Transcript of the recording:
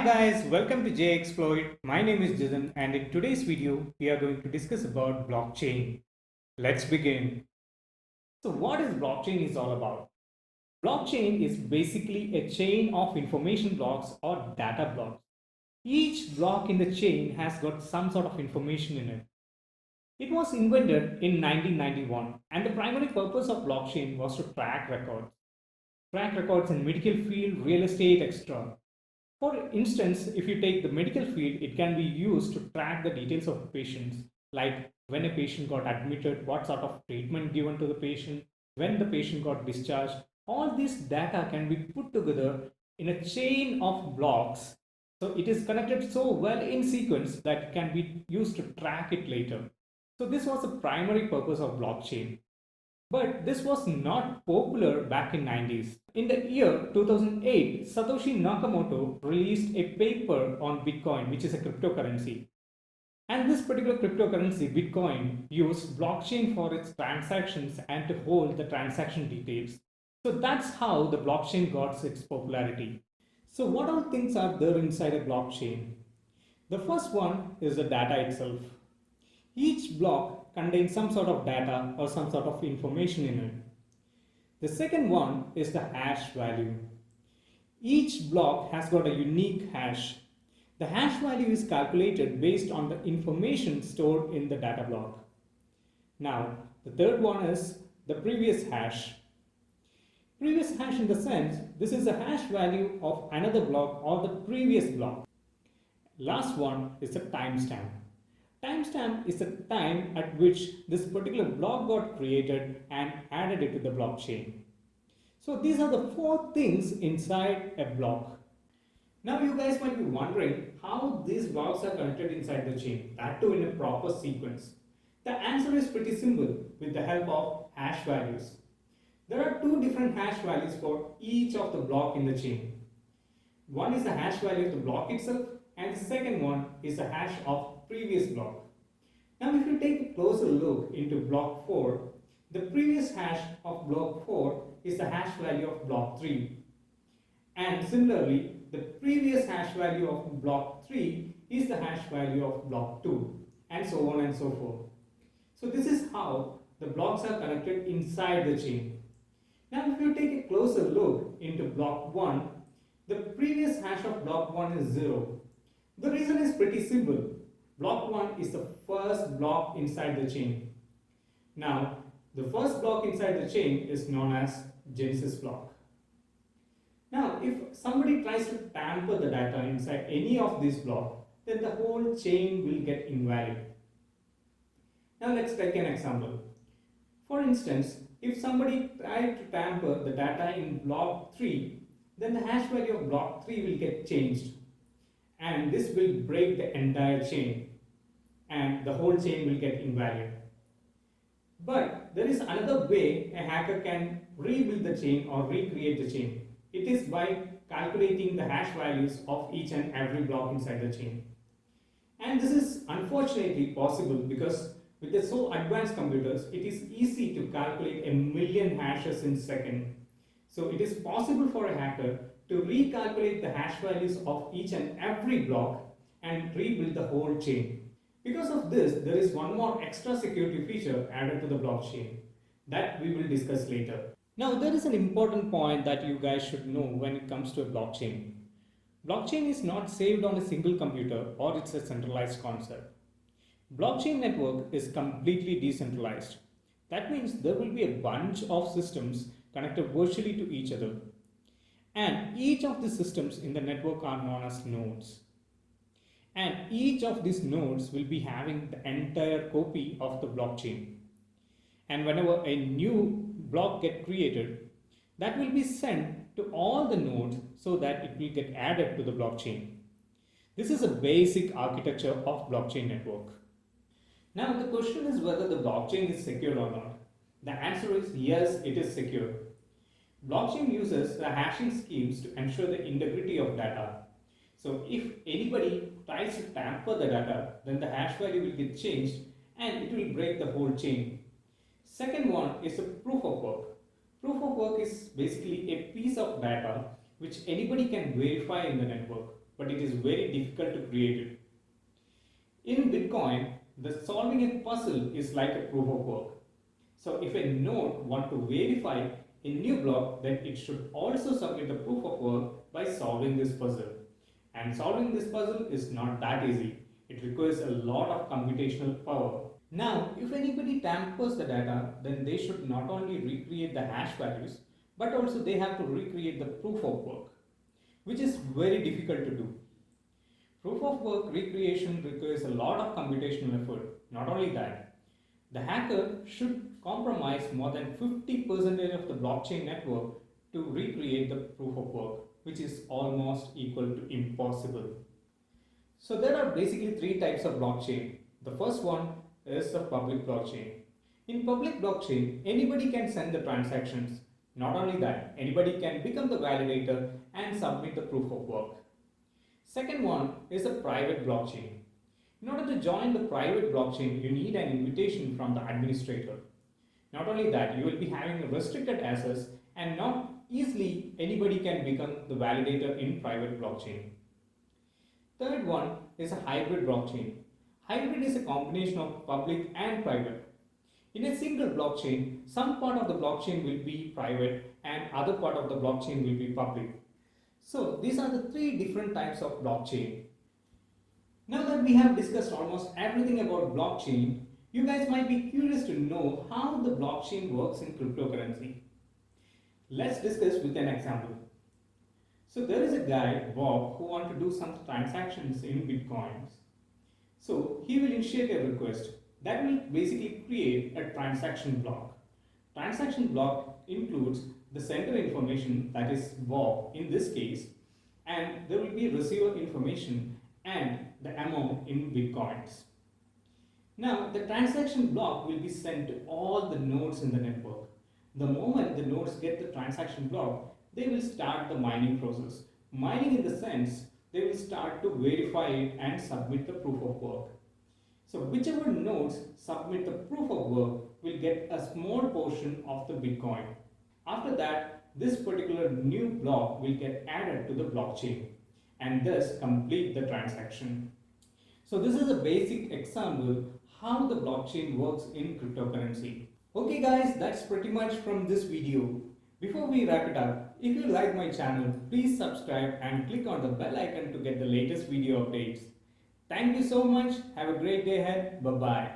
guys, welcome to JXploit. My name is Jason and in today's video we are going to discuss about blockchain. Let's begin. So what is blockchain is all about? Blockchain is basically a chain of information blocks or data blocks. Each block in the chain has got some sort of information in it. It was invented in 1991 and the primary purpose of blockchain was to track records. Track records in medical field, real estate, etc. For instance, if you take the medical field, it can be used to track the details of patients, like when a patient got admitted, what sort of treatment given to the patient, when the patient got discharged. All this data can be put together in a chain of blocks. So it is connected so well in sequence that it can be used to track it later. So this was the primary purpose of blockchain. But this was not popular back in 90s. In the year 2008, Satoshi Nakamoto released a paper on Bitcoin, which is a cryptocurrency. And this particular cryptocurrency, Bitcoin, used blockchain for its transactions and to hold the transaction details. So that's how the blockchain got its popularity. So what all things are there inside a blockchain? The first one is the data itself. Each block contains some sort of data or some sort of information in it. The second one is the hash value. Each block has got a unique hash. The hash value is calculated based on the information stored in the data block. Now, the third one is the previous hash. Previous hash in the sense, this is the hash value of another block or the previous block. Last one is the timestamp. Timestamp is the time at which this particular block got created and added it to the blockchain. So these are the four things inside a block. Now you guys might be wondering how these blocks are connected inside the chain, that too in a proper sequence. The answer is pretty simple with the help of hash values. There are two different hash values for each of the block in the chain. One is the hash value of the block itself and the second one is the hash of previous block. Now if you take a closer look into block 4, the previous hash of block 4 is the hash value of block 3. And similarly, the previous hash value of block 3 is the hash value of block 2 and so on and so forth. So this is how the blocks are connected inside the chain. Now if you take a closer look into block 1, the previous hash of block 1 is 0. The reason is pretty simple. Block 1 is the first block inside the chain. Now, the first block inside the chain is known as Genesis block. Now, if somebody tries to tamper the data inside any of these blocks, then the whole chain will get invalid. Now, let's take an example. For instance, if somebody tried to tamper the data in block 3, then the hash value of block 3 will get changed. And this will break the entire chain and the whole chain will get invalid. But there is another way a hacker can rebuild the chain or recreate the chain. It is by calculating the hash values of each and every block inside the chain. And this is unfortunately possible because with the so advanced computers, it is easy to calculate 1,000,000 hashes in a second. So it is possible for a hacker to recalculate the hash values of each and every block and rebuild the whole chain. Because of this, there is one more extra security feature added to the blockchain that we will discuss later. Now, there is an important point that you guys should know when it comes to a blockchain. Blockchain is not saved on a single computer or it's a centralized concept. Blockchain network is completely decentralized. That means there will be a bunch of systems connected virtually to each other. And each of the systems in the network are known as nodes. And each of these nodes will be having the entire copy of the blockchain. And whenever a new block gets created, that will be sent to all the nodes so that it will get added to the blockchain. This is a basic architecture of blockchain network. Now the question is whether the blockchain is secure or not. The answer is yes, it is secure. Blockchain uses the hashing schemes to ensure the integrity of data. So if anybody tries to tamper the data, then the hash value will get changed and it will break the whole chain. Second one is a proof of work. Proof of work is basically a piece of data which anybody can verify in the network. but it is very difficult to create it. In Bitcoin, the solving a puzzle is like a proof of work. So if a node wants to verify a new block, then it should also submit the proof of work by solving this puzzle. And solving this puzzle is not that easy. It requires a lot of computational power. Now, if anybody tampers the data, then they should not only recreate the hash values, but also they have to recreate the proof of work, which is very difficult to do. Proof of work recreation requires a lot of computational effort. Not only that, the hacker should compromise more than 50% of the blockchain network to recreate the proof of work, which is almost equal to impossible. So there are basically three types of blockchain. The first one is the public blockchain. In public blockchain, anybody can send the transactions. Not only that, anybody can become the validator and submit the proof of work. Second one is a private blockchain. In order to join the private blockchain, you need an invitation from the administrator. Not only that, you will be having restricted access and not easily anybody can become the validator in private blockchain. Third one is a hybrid blockchain. Hybrid is a combination of public and private. In a single blockchain, some part of the blockchain will be private and other part of the blockchain will be public. So these are the three different types of blockchain. Now that we have discussed almost everything about blockchain, you guys might be curious to know how the blockchain works in cryptocurrency. Let's discuss with an example. So there is a guy, Bob, who wants to do some transactions in Bitcoins. So he will initiate a request that will basically create a transaction block. Transaction block includes the sender information, that is Bob in this case, and there will be receiver information and the amount in Bitcoins. Now the transaction block will be sent to all the nodes in the network. The moment the nodes get the transaction block, they will start the mining process. Mining in the sense, they will start to verify it and submit the proof of work. So whichever nodes submit the proof of work will get a small portion of the Bitcoin. After that, this particular new block will get added to the blockchain and thus complete the transaction. So this is a basic example how the blockchain works in cryptocurrency. Okay guys, that's pretty much from this video. Before we wrap it up, if you like my channel, please subscribe and click on the bell icon to get the latest video updates. Thank you so much. Have a great day ahead. Bye bye.